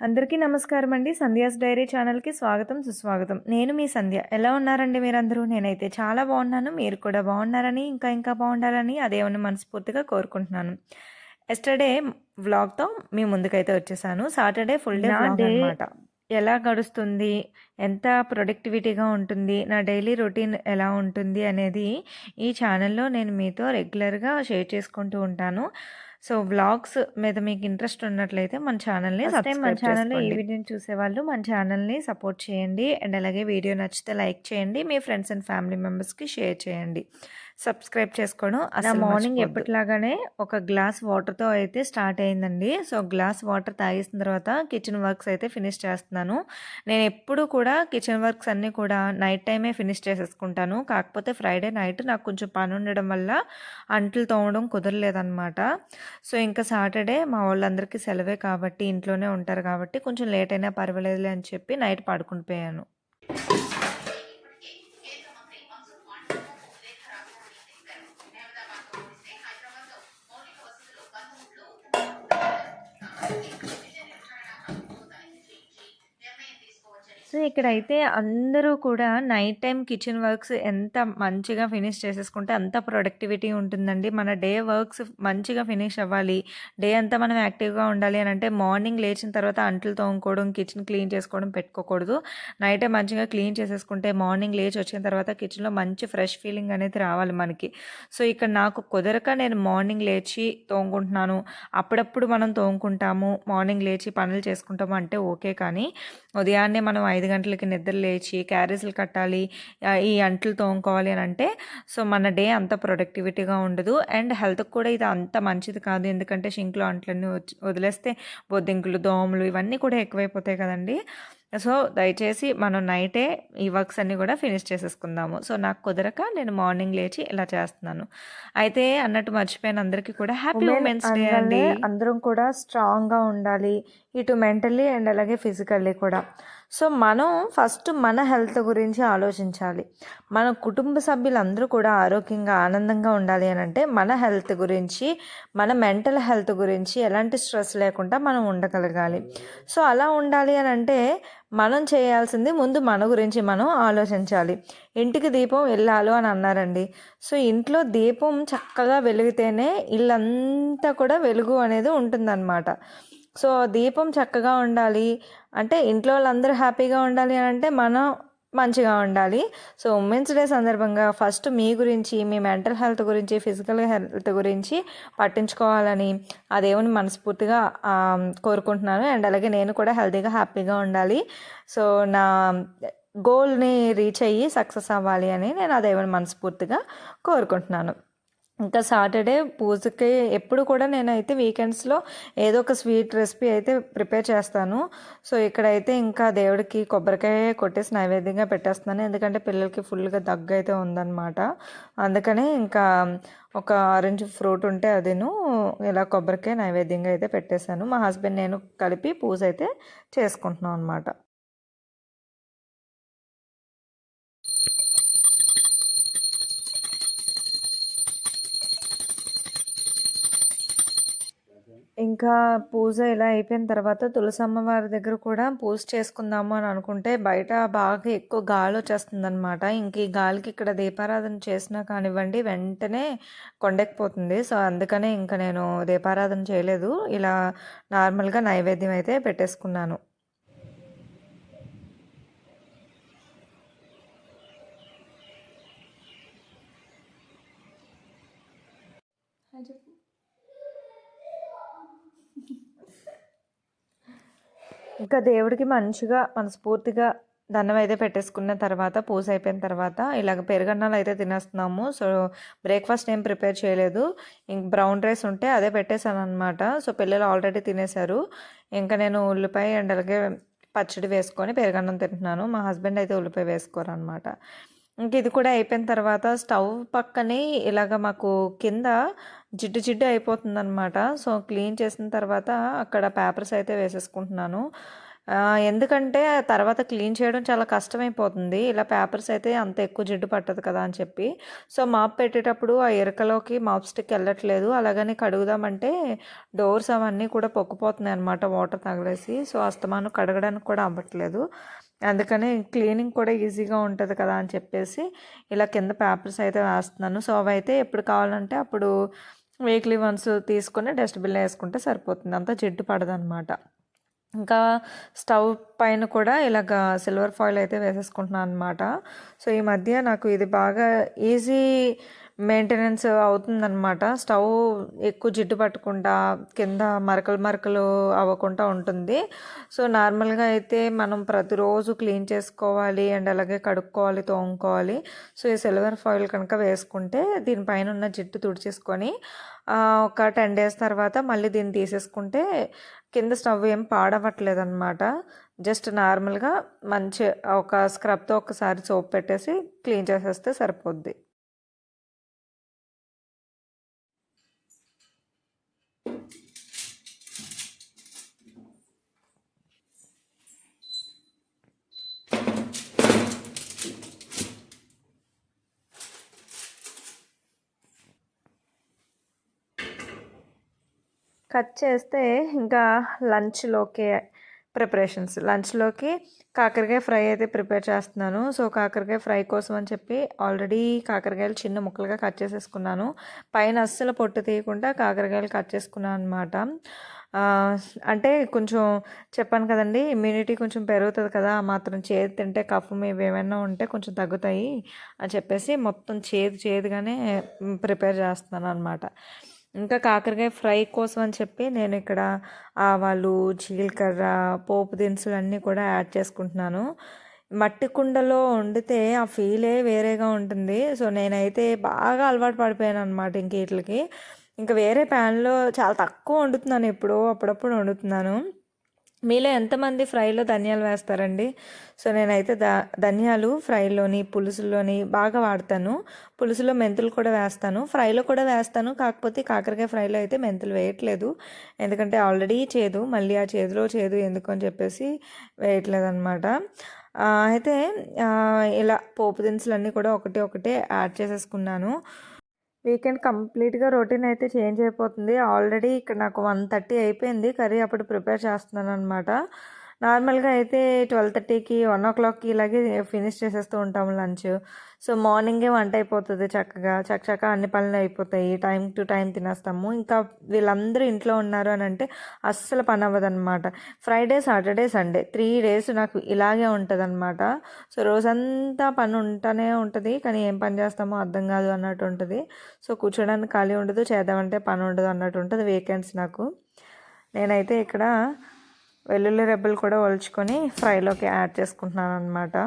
అందరికీ నమస్కారం అండి. సంధ్యాస్ డైరీ ఛానల్‌కి స్వాగతం, సుస్వాగతం. నేను మీ సంధ్య. ఎలా ఉన్నారండి మీరందరూ? నేనైతే చాలా బాగున్నాను. మీరు కూడా బాగున్నారని, ఇంకా బాగుండాలని ఆ దేవుడిని మనస్ఫూర్తిగా కోరుకుంటున్నాను. యెస్టర్‌డే వ్లాగ్‌తో మీ ముందుకైతే వచ్చేసాను. సాటర్‌డే ఫుల్ డే వ్లాగ్ అనమాట. ఎలా గడుస్తుంది? ఎంత ప్రొడక్టివిటీగా ఉంటుంది? నా డైలీ రొటీన్ ఎలా ఉంటుంది అనేది ఈ ఛానల్‌లో నేను మీతో రెగ్యులర్‌గా షేర్ చేసుకుంటూ ఉంటాను. సో, వ్లాగ్స్ మీద మీకు ఇంట్రెస్ట్ ఉన్నట్లయితే మన ఛానల్‌ని సబ్స్క్రైబ్ ఛానల్‌లో ఈ వీడియోని చూసేవాళ్ళు మన ఛానల్‌ని సపోర్ట్ చేయండి. అండ్ అలాగే వీడియో నచ్చితే లైక్ చేయండి. మీ ఫ్రెండ్స్ అండ్ ఫ్యామిలీ మెంబర్స్‌కి షేర్ చేయండి. సబ్స్క్రైబ్ చేసుకోవడం అసలు మార్నింగ్ ఎప్పటిలాగానే ఒక గ్లాస్ వాటర్‌తో అయితే స్టార్ట్ అయిందండి. సో, గ్లాస్ వాటర్ తాగేసిన తర్వాత కిచెన్ వర్క్స్ అయితే ఫినిష్ చేస్తున్నాను. నేను ఎప్పుడు కూడా కిచెన్ వర్క్స్ అన్నీ కూడా నైట్ టైమే ఫినిష్ చేసేసుకుంటాను. కాకపోతే ఫ్రైడే నైట్ నాకు కొంచెం పని ఉండడం వల్ల అంట్లు తోమడం కుదరలేదనమాట. సో, ఇంకా సాటర్డే మా వాళ్ళందరికీ సెలవే కాబట్టి ఇంట్లోనే ఉంటారు కాబట్టి కొంచెం లేట్ అయినా పర్వాలేదులే అని చెప్పి నైట్ పడుకుని పోయాను. సో, ఇక్కడైతే అందరూ కూడా నైట్ టైమ్ కిచెన్ వర్క్స్ ఎంత మంచిగా ఫినిష్ చేసేసుకుంటే అంత ప్రొడక్టివిటీ ఉంటుందండి. మన డే వర్క్స్ మంచిగా ఫినిష్ అవ్వాలి. డే అంతా మనం యాక్టివ్‌గా ఉండాలి అనంటే మార్నింగ్ లేచిన తర్వాత అంట్లు తోముకోవడం, కిచెన్ క్లీన్ చేసుకోవడం పెట్టుకోకూడదు. నైటే మంచిగా క్లీన్ చేసేసుకుంటే మార్నింగ్ లేచి వచ్చిన తర్వాత కిచెన్‌లో మంచి ఫ్రెష్ ఫీలింగ్ అనేది రావాలి మనకి. సో, ఇక్కడ నాకు కుదరక నేను మార్నింగ్ లేచి తోముకుంటున్నాను. అప్పుడప్పుడు మనం తోముకుంటాము. మార్నింగ్ లేచి పనులు చేసుకుంటాము అంటే ఓకే. కానీ ఉదయాన్నే మనం 5 గంటలకి నిద్ర లేచి క్యారేజీలు కట్టాలి, ఈ అంట్లు తోముకోవాలి అని అంటే సో మన డే అంత ప్రొడక్టివిటీగా ఉండదు. అండ్ హెల్త్కి కూడా ఇది అంత మంచిది కాదు. ఎందుకంటే షింక్లో అంట్లన్నీ వదిలేస్తే బొద్దింకులు, దోమలు ఇవన్నీ కూడా ఎక్కువైపోతాయి కదండి. సో దయచేసి మనం నైటే ఈ వర్క్స్ అన్నీ కూడా ఫినిష్ చేసేసుకుందాము. సో నాకు కుదరక నేను మార్నింగ్ లేచి ఇలా చేస్తున్నాను. అయితే అన్నట్టు మర్చిపోయిన అందరికీ కూడా హ్యాపీ ఉమెన్స్ డే అండి. అందరం కూడా స్ట్రాంగ్గా ఉండాలి, ఇటు మెంటల్లీ అండ్ అలాగే ఫిజికల్లీ కూడా. సో మనం ఫస్ట్ మన హెల్త్ గురించి ఆలోచించాలి. మన కుటుంబ సభ్యులందరూ కూడా ఆరోగ్యంగా ఆనందంగా ఉండాలి అని అంటే మన హెల్త్ గురించి, మన మెంటల్ హెల్త్ గురించి ఎలాంటి స్ట్రెస్ లేకుండా మనం ఉండగలగాలి. సో అలా ఉండాలి అని అంటే మనం చేయాల్సింది ముందు మన గురించి మనం ఆలోచించాలి. ఇంటికి దీపం ఇల్లాలు అని అన్నారండి. సో ఇంట్లో దీపం చక్కగా వెలిగితేనే ఇల్లంతా కూడా వెలుగు అనేది ఉంటుందన్నమాట. సో దీపం చక్కగా ఉండాలి అంటే ఇంట్లో వాళ్ళందరూ హ్యాపీగా ఉండాలి అని అంటే మనం మంచిగా ఉండాలి. సో ఉమెన్స్ డే సందర్భంగా ఫస్ట్ మీ గురించి, మీ మెంటల్ హెల్త్ గురించి, ఫిజికల్ హెల్త్ గురించి పట్టించుకోవాలని ఆ దేవుని మనస్ఫూర్తిగా కోరుకుంటున్నాను. అండ్ అలాగే నేను కూడా హెల్తీగా హ్యాపీగా ఉండాలి. సో నా గోల్ని రీచ్ అయ్యి సక్సెస్ అవ్వాలి అని నేను ఆ దేవుని మనస్ఫూర్తిగా కోరుకుంటున్నాను. ఇంకా సాటర్డే పూజకి ఎప్పుడు కూడా నేనైతే వీకెండ్స్లో ఏదో ఒక స్వీట్ రెసిపీ అయితే ప్రిపేర్ చేస్తాను. సో ఇక్కడైతే ఇంకా దేవుడికి కొబ్బరికాయ కొట్టేసి నైవేద్యంగా పెట్టేస్తున్నాను. ఎందుకంటే పిల్లలకి ఫుల్గా దగ్గు అయితే ఉందన్నమాట. అందుకనే ఇంకా ఒక ఆరెంజ్ ఫ్రూట్ ఉంటే అదిను ఇలా కొబ్బరికాయ నైవేద్యంగా అయితే పెట్టేశాను. మా హస్బెండ్ నేను కలిపి పూజ అయితే చేసుకుంటున్నాం అనమాట. ఇంకా పూజ ఇలా అయిపోయిన తర్వాత తులసమ్మ వారి దగ్గర కూడా పూజ చేసుకుందాము అని అనుకుంటే బయట బాగా ఎక్కువ గాలి వచ్చేస్తుందనమాట. ఇంక ఈ గాలికి ఇక్కడ దీపారాధన చేసినా కానివ్వండి వెంటనే కొండెక్కిపోతుంది. సో అందుకనే ఇంకా నేను దీపారాధన చేయలేదు. ఇలా నార్మల్గా నైవేద్యం అయితే పెట్టేసుకున్నాను. ఇంకా దేవుడికి మంచిగా మనస్ఫూర్తిగా దండం అయితే పెట్టేసుకున్న తర్వాత పూజ అయిపోయిన తర్వాత ఇలాగ పెరుగన్నాలు అయితే తినేస్తున్నాము. సో బ్రేక్ఫాస్ట్ ఏం ప్రిపేర్ చేయలేదు. ఇంక బ్రౌన్ రైస్ ఉంటే అదే పెట్టేశాను అనమాట. సో పిల్లలు ఆల్రెడీ తినేశారు. ఇంకా నేను ఉల్లిపాయ అండ్ అలాగే పచ్చడి వేసుకొని పెరుగన్నం తింటున్నాను. మా హస్బెండ్ అయితే ఉల్లిపాయ వేసుకోరు అనమాట. ఇంక ఇది కూడా అయిపోయిన తర్వాత స్టవ్ పక్కనే ఇలాగ మాకు కింద జిడ్డు అయిపోతుందన్నమాట. సో క్లీన్ చేసిన తర్వాత అక్కడ పేపర్స్ అయితే వేసేసుకుంటున్నాను. ఎందుకంటే తర్వాత క్లీన్ చేయడం చాలా కష్టమైపోతుంది. ఇలా పేపర్స్ అయితే అంత ఎక్కువ జిడ్డు పట్టదు కదా అని చెప్పి. సో, మాప్ పెట్టేటప్పుడు ఆ ఇరకలోకి మాప్ స్టిక్ ఎళ్ళట్లేదు. అలాగని కడుగుదామంటే డోర్స్ అవన్నీ కూడా పొక్కుపోతున్నాయన్నమాట వాటర్ తగిలేసి. సో, అస్తమానం కడగడానికి కూడా అవ్వట్లేదు. అందుకని క్లీనింగ్ కూడా ఈజీగా ఉంటది కదా అని చెప్పేసి ఇలా కింద పేపర్స్ అయితే వేస్తున్నాను. సో, అవైతే ఎప్పుడు కావాలంటే అప్పుడు వీక్లీ వన్స్ తీసుకొని డస్ట్‌బిన్‌లో ఏసుకుంటే సరిపోతుంది. అంతా జిడ్డు పడదనమాట. ఇంకా స్టవ్ పైన కూడా ఇలాగ సిల్వర్ ఫాయిల్ అయితే వేసేసుకుంటున్నాను అనమాట. సో, ఈ మధ్య నాకు ఇది బాగా ఈజీ మెయింటెనెన్స్ అవుతుందనమాట. స్టవ్ ఎక్కువ జిడ్డు పట్టకుండా కింద మరకలు మరకలు అవ్వకుండా ఉంటుంది. సో, నార్మల్గా అయితే మనం ప్రతిరోజు క్లీన్ చేసుకోవాలి అండ్ అలాగే కడుక్కోవాలి, తోముకోవాలి. సో, ఈ సిల్వర్ ఫాయిల్ కనుక వేసుకుంటే దీనిపైన ఉన్న జిడ్డు తుడిచేసుకొని ఒక 10 డేస్ తర్వాత మళ్ళీ దీన్ని తీసేసుకుంటే కింద స్టవ్ ఏం పాడవట్లేదనమాట. జస్ట్ నార్మల్గా మంచి ఒక స్క్రబ్తో ఒకసారి సోప్ పెట్టేసి క్లీన్ చేసేస్తే సరిపోద్ది. కట్ చేస్తే ఇంకా లంచ్లోకి కాకరకాయ ఫ్రై అయితే ప్రిపేర్ చేస్తున్నాను. సో, కాకరకాయ ఫ్రై కోసం అని చెప్పి ఆల్రెడీ కాకరకాయలు చిన్న ముక్కలుగా కట్ చేసేసుకున్నాను. పైన అస్సలు పొట్టు తీయకుండా కాకరకాయలు కట్ చేసుకున్నాను అనమాట. అంటే కొంచెం చెప్పాను కదండి, ఇమ్యూనిటీ కొంచెం పెరుగుతుంది కదా, ఆ మాత్రం చేదు తింటే కఫం ఇవేమైనా ఉంటే కొంచెం తగ్గుతాయి అని చెప్పేసి మొత్తం చేదుగానే ప్రిపేర్ చేస్తున్నాను అనమాట. ఇంకా కాకరకాయ ఫ్రై కోసం అని చెప్పి నేను ఇక్కడ ఆవాలు, జీలకర్ర, పోపు దినుసులు అన్నీ కూడా యాడ్ చేసుకుంటున్నాను. మట్టి కుండలో వండితే ఆ ఫీలే వేరేగా ఉంటుంది. సో, నేనైతే బాగా అలవాటు పడిపోయాను అనమాట ఇంక వీటికి. ఇంకా వేరే ప్యాన్లో చాలా తక్కువ వండుతున్నాను, ఎప్పుడో అప్పుడప్పుడు వండుతున్నాను. మీలో ఎంతమంది ఫ్రైలో ధనియాలు వేస్తారండి? సో, నేనైతే ధనియాలు ఫ్రైలోని, పులుసులోని బాగా వాడతాను. పులుసులో మెంతులు కూడా వేస్తాను, ఫ్రైలో కూడా వేస్తాను. కాకపోతే కాకరకాయ ఫ్రైలో అయితే మెంతులు వేయట్లేదు. ఎందుకంటే ఆల్రెడీ చేదు, మళ్ళీ ఆ చేదులో చేదు ఎందుకు అని చెప్పేసి వేయట్లేదు అనమాట. అయితే ఇలా పోపు దినుసులన్నీ కూడా ఒకటే యాడ్ చేసేసుకున్నాను. వీకెండ్ కంప్లీట్గా రొటీన్ అయితే చేంజ్ అయిపోతుంది. ఆల్రెడీ ఇక్కడ నాకు 1:30 అయిపోయింది. కర్రీ అప్పుడు ప్రిపేర్ చేస్తున్నాను అనమాట. నార్మల్గా అయితే 12:30కి 1:00కి ఇలాగే ఫినిష్ చేసేస్తూ ఉంటాము లంచ్. సో, మార్నింగే వంట అయిపోతుంది చక్కగా, చకచకా అన్ని పనులు అయిపోతాయి, టైం టు టైం తినేస్తాము. ఇంకా వీళ్ళందరూ ఇంట్లో ఉన్నారు అని అంటే అస్సలు పని అవ్వదన్నమాట. ఫ్రైడే, సాటర్డే, సండే 3 డేస్ నాకు ఇలాగే ఉంటుంది అనమాట. సో, రోజంతా పని ఉంటానే ఉంటుంది, కానీ ఏం పని చేస్తామో అర్థం కాదు అన్నట్టు ఉంటుంది. సో, కూర్చోడానికి ఖాళీ ఉండదు, చేద్దామంటే పని ఉండదు అన్నట్టు ఉంటుంది వీకెండ్స్ నాకు. నేనైతే ఇక్కడ వెల్లుల్లి రెబ్బలు కూడా ఒలుచుకొని ఫ్రైలోకి యాడ్ చేసుకుంటున్నాను అనమాట.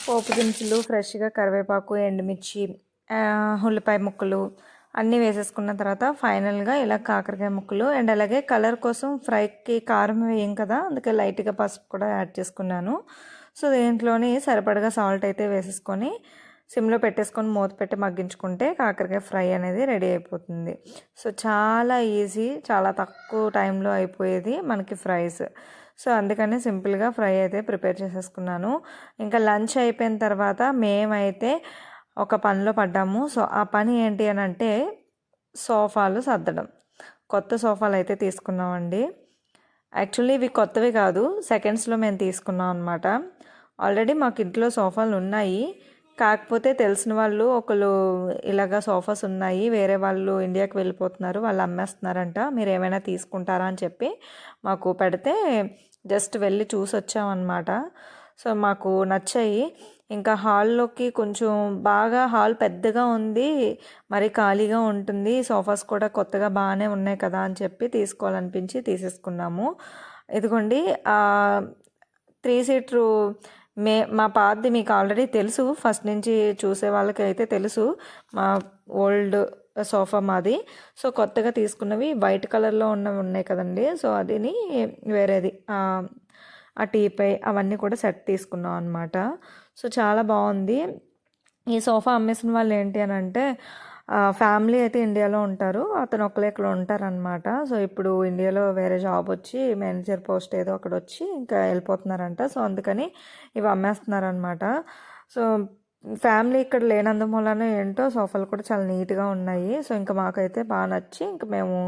పోపు దినుసులు, ఫ్రెష్గా కరివేపాకు, ఎండుమిర్చి, ఉల్లిపాయ ముక్కలు అన్నీ వేసేసుకున్న తర్వాత ఫైనల్గా ఇలా కాకరకాయ ముక్కలు అండ్ అలాగే కలర్ కోసం ఫ్రైకి కారం వేయం కదా, అందుకే లైట్గా పసుపు కూడా యాడ్ చేసుకున్నాను. సో, దీంట్లోని సరిపడగా సాల్ట్ అయితే వేసేసుకొని సిమ్లో పెట్టేసుకొని మూత పెట్టి మగ్గించుకుంటే కాకరకాయ ఫ్రై అనేది రెడీ అయిపోతుంది. సో, చాలా ఈజీ, చాలా తక్కువ టైంలో అయిపోయేది మనకి ఫ్రైస్. సో, అందుకని సింపుల్గా ఫ్రై అయితే ప్రిపేర్ చేసేసుకున్నాను. ఇంకా లంచ్ అయిపోయిన తర్వాత మేమైతే ఒక పనిలో పడ్డాము. సో, ఆ పని ఏంటి అని అంటే సోఫాలు సర్దడం. కొత్త సోఫాలు అయితే తీసుకున్నామండి. యాక్చువల్లీ ఇవి కొత్తవి కాదు, సెకండ్స్లో మేము తీసుకున్నాం అనమాట. ఆల్రెడీ మాకు ఇంట్లో సోఫాలు ఉన్నాయి, కాకపోతే తెలిసిన వాళ్ళు ఒకళ్ళు ఇలాగ సోఫాస్ ఉన్నాయి, వేరే వాళ్ళు ఇండియాకి వెళ్ళిపోతున్నారు, వాళ్ళు అమ్మేస్తున్నారంట, మీరు ఏమైనా తీసుకుంటారా అని చెప్పి మాకు పెడితే జస్ట్ వెళ్ళి చూసి వచ్చామన్నమాట. సో, మాకు నచ్చాయి. ఇంకా హాల్లోకి కొంచెం బాగా హాల్ పెద్దగా ఉంది, మరి ఖాళీగా ఉంటుంది, సోఫాస్ కూడా కొత్తగా బాగానే ఉన్నాయి కదా అని చెప్పి తీసుకోవాలనిపించి తీసేసుకున్నాము. ఇదిగోండి 3 సీటరు మా పాతది మీకు ఆల్రెడీ తెలుసు, ఫస్ట్ నుంచి చూసే వాళ్ళకి అయితే తెలుసు. మా ఓల్డ్ సోఫా మాది. సో కొత్తగా తీసుకున్నవి వైట్ కలర్లో ఉన్నవి ఉన్నాయి కదండి, సో అదిని వేరేది ఆ టీపై అవన్నీ కూడా సెట్ తీసుకున్నాం అనమాట. సో చాలా బాగుంది. ఈ సోఫా అమ్మేసిన వాళ్ళు ఏంటి అని అంటే ఫ్యామిలీ అయితే ఇండియాలో ఉంటారు, అతను ఒక్కలే ఇక్కడ ఉంటారనమాట. సో ఇప్పుడు ఇండియాలో వేరే జాబ్ వచ్చి మేనేజర్ పోస్ట్ ఏదో అక్కడ వచ్చి ఇంకా వెళ్ళిపోతున్నారంట. సో అందుకని ఇవి అమ్మేస్తున్నారనమాట. సో ఫ్యామిలీ ఇక్కడ లేనందు వలన ఏంటో సోఫాలు కూడా చాలా నీట్గా ఉన్నాయి. సో ఇంకా మాకైతే బాగా నచ్చి ఇంకా మేము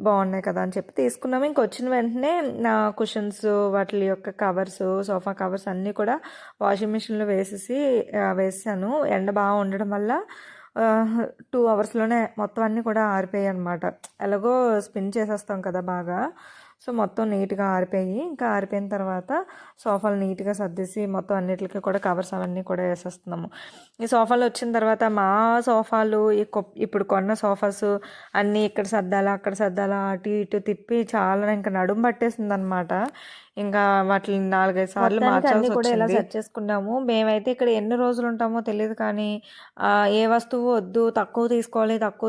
బాగున్నాయి కదా అని చెప్పి తీసుకున్నాము. ఇంక వచ్చిన వెంటనే నా కుషన్స్ వాటి యొక్క కవర్స్, సోఫా కవర్స్ అన్నీ కూడా వాషింగ్ మిషన్లో వేసాను. ఎండ బాగా ఉండడం వల్ల 2 అవర్స్లోనే మొత్తం అన్నీ కూడా ఆరిపోయాయి అనమాట. ఎలాగో స్పిన్ చేసేస్తాం కదా బాగా. సో మొత్తం నీట్గా ఆరిపోయి, ఇంకా ఆరిపోయిన తర్వాత సోఫాలు నీట్గా సర్దేసి మొత్తం అన్నిటికీ కూడా కవర్స్ అవన్నీ కూడా వేసేస్తున్నాము. ఈ సోఫాలు వచ్చిన తర్వాత మా సోఫాలు ఇప్పుడు కొన్న సోఫాస్ అన్నీ ఇక్కడ సర్దాలా అక్కడ సర్దాలా అటు ఇటు తిప్పి చాలా ఇంకా నడుము పట్టేసింది అనమాట. ఇంకా వాటిని 4-5 సార్లు మార్చాల్సి కూడా ఇలా సెట్ చేసుకున్నాము. మేమైతే ఇక్కడ ఎన్ని రోజులు ఉంటామో తెలియదు, కానీ ఏ వస్తువు వద్దు, తక్కువ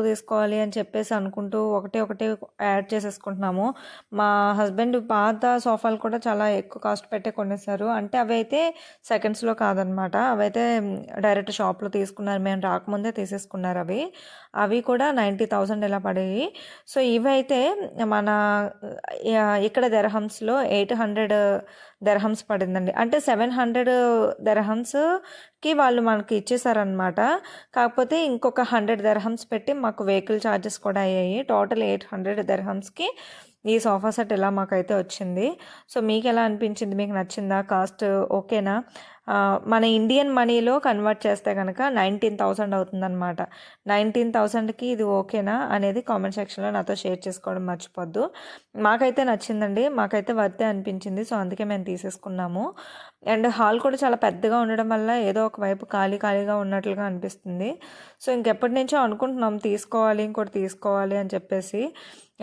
తీసుకోవాలి అని చెప్పేసి అనుకుంటూ ఒకటి యాడ్ చేసేసుకుంటున్నాము. మా హస్బెండ్ పాత సోఫాలు కూడా చాలా ఎక్కువ కాస్ట్ పెట్టే కొనేసారు. అంటే అవి అయితే సెకండ్స్లో కాదనమాట, అవైతే డైరెక్ట్ షాప్లో తీసుకున్నారు, మేము రాకముందే తీసేసుకున్నారు. అవి కూడా 90,000 ఇలా పడేవి. సో ఇవైతే మన ఇక్కడ దర్హమ్స్లో 800 దర్హమ్స్ పడిందండి. అంటే 700 దర్హమ్స్కి వాళ్ళు మనకి ఇచ్చేసారనమాట. కాకపోతే ఇంకొక 100 దర్హమ్స్ పెట్టి మాకు వెహికల్ ఛార్జెస్ కూడా అయ్యాయి. టోటల్ 800 దర్హమ్స్కి ఈ సోఫా సెట్ ఇలా మాకైతే వచ్చింది. సో మీకు ఎలా అనిపించింది? మీకు నచ్చిందా? కాస్ట్ ఓకేనా? మన ఇండియన్ మనీలో కన్వర్ట్ చేస్తే కనుక 19,000 అవుతుందన్నమాట. 19,000కి ఇది ఓకేనా అనేది కామెంట్ సెక్షన్లో నాతో షేర్ చేసుకోవడం మర్చిపోద్దు. మాకైతే నచ్చిందండి, మాకైతే వర్తే అనిపించింది. సో అందుకే మేము తీసేసుకున్నాము. అండ్ హాల్ కూడా చాలా పెద్దగా ఉండడం వల్ల ఏదో ఒకవైపు ఖాళీగా ఉన్నట్లుగా అనిపిస్తుంది. సో ఇంకెప్పటి నుంచో అనుకుంటున్నాం ఇంకోటి తీసుకోవాలి అని చెప్పేసి,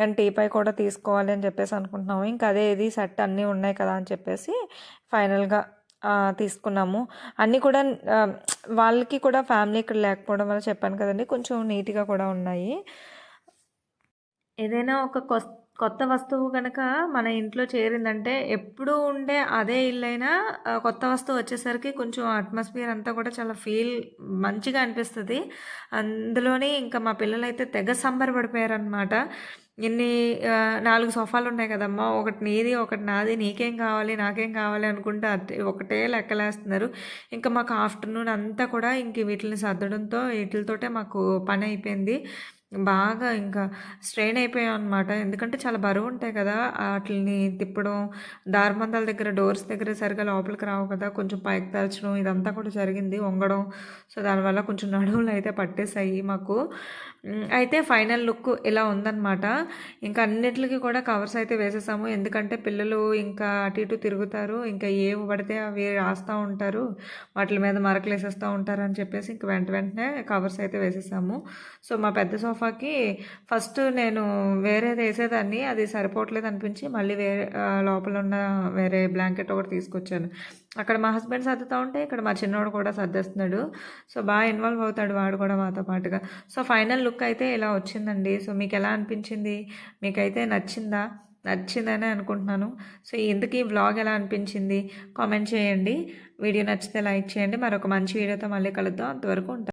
అండ్ టీపై కూడా తీసుకోవాలి అని చెప్పేసి అనుకుంటున్నాము. ఇంకా అదే ఇది సెట్ అన్నీ ఉన్నాయి కదా అని చెప్పేసి ఫైనల్గా తీసుకున్నాము. అన్నీ కూడా వాళ్ళకి కూడా ఫ్యామిలీ ఇక్కడ లేకపోవడం వల్ల చెప్పాను కదండి, కొంచెం నీట్గా కూడా ఉన్నాయి. ఏదైనా ఒక కొత్త వస్తువు కనుక మన ఇంట్లో చేరిందంటే ఎప్పుడు ఉండే అదే ఇల్లైనా కొత్త వస్తువు వచ్చేసరికి కొంచెం అట్మాస్ఫియర్ అంతా కూడా చాలా మంచిగా అనిపిస్తుంది. అందులోని ఇంకా మా పిల్లలు అయితే తెగ సంబరపడిపోయారనమాట. 4 సోఫాలు ఉన్నాయి కదమ్మా, ఒకటి నీది ఒకటి నాది, నీకేం కావాలి నాకేం కావాలి అనుకుంటే ఒకటే లెక్కలేస్తున్నారు. ఇంకా మాకు ఆఫ్టర్నూన్ అంతా కూడా ఇంక వీటిని సర్దడంతో వీటితోటే మాకు పని అయిపోయింది. బాగా ఇంకా స్ట్రెయిన్ అయిపోయాం అనమాట. ఎందుకంటే చాలా బరువు ఉంటాయి కదా, వాటిని తిప్పడం, దారబంధాల దగ్గర డోర్స్ దగ్గర సరిగా లోపలికి రావు కదా, కొంచెం పైకి దాల్చడం ఇదంతా కూడా జరిగింది, వంగడం. సో దానివల్ల కొంచెం నడువులు అయితే పట్టేసాయి మాకు. అయితే ఫైనల్ లుక్ ఇలా ఉందన్నమాట. ఇంకా అన్నిటికీ కూడా కవర్స్ అయితే వేసేసాము, ఎందుకంటే పిల్లలు ఇంకా అటు ఇటు తిరుగుతారు, ఇంకా ఏవి పడితే అవి రాస్తూ ఉంటారు, వాటి మీద మరకలు వేసేస్తూ ఉంటారు అని చెప్పేసి ఇంక వెంటనే కవర్స్ అయితే వేసేసాము. సో మా పెద్ద సోఫాకి ఫస్ట్ నేను వేరేది వేసేదాన్ని, అది సరిపోవట్లేదు అనిపించి మళ్ళీ లోపల ఉన్న వేరే బ్లాంకెట్ ఒకటి తీసుకొచ్చాను. అక్కడ మా హస్బెండ్ సర్దుతూ ఉంటే ఇక్కడ మా చిన్నోడు కూడా సర్దేస్తున్నాడు. సో బాగా ఇన్వాల్వ్ అవుతాడు వాడు కూడా మాతో పాటుగా. సో ఫైనల్ లుక్ అయితే ఇలా వచ్చిందండి. సో మీకు ఎలా అనిపించింది? మీకైతే నచ్చిందనే అనుకుంటున్నాను. సో ఇందుకు ఈ వ్లాగ్ ఎలా అనిపించింది కామెంట్ చేయండి. వీడియో నచ్చితే లైక్ చేయండి. మరొక మంచి వీడియోతో మళ్ళీ కలుద్దాం. అంతవరకు ఉంటాను.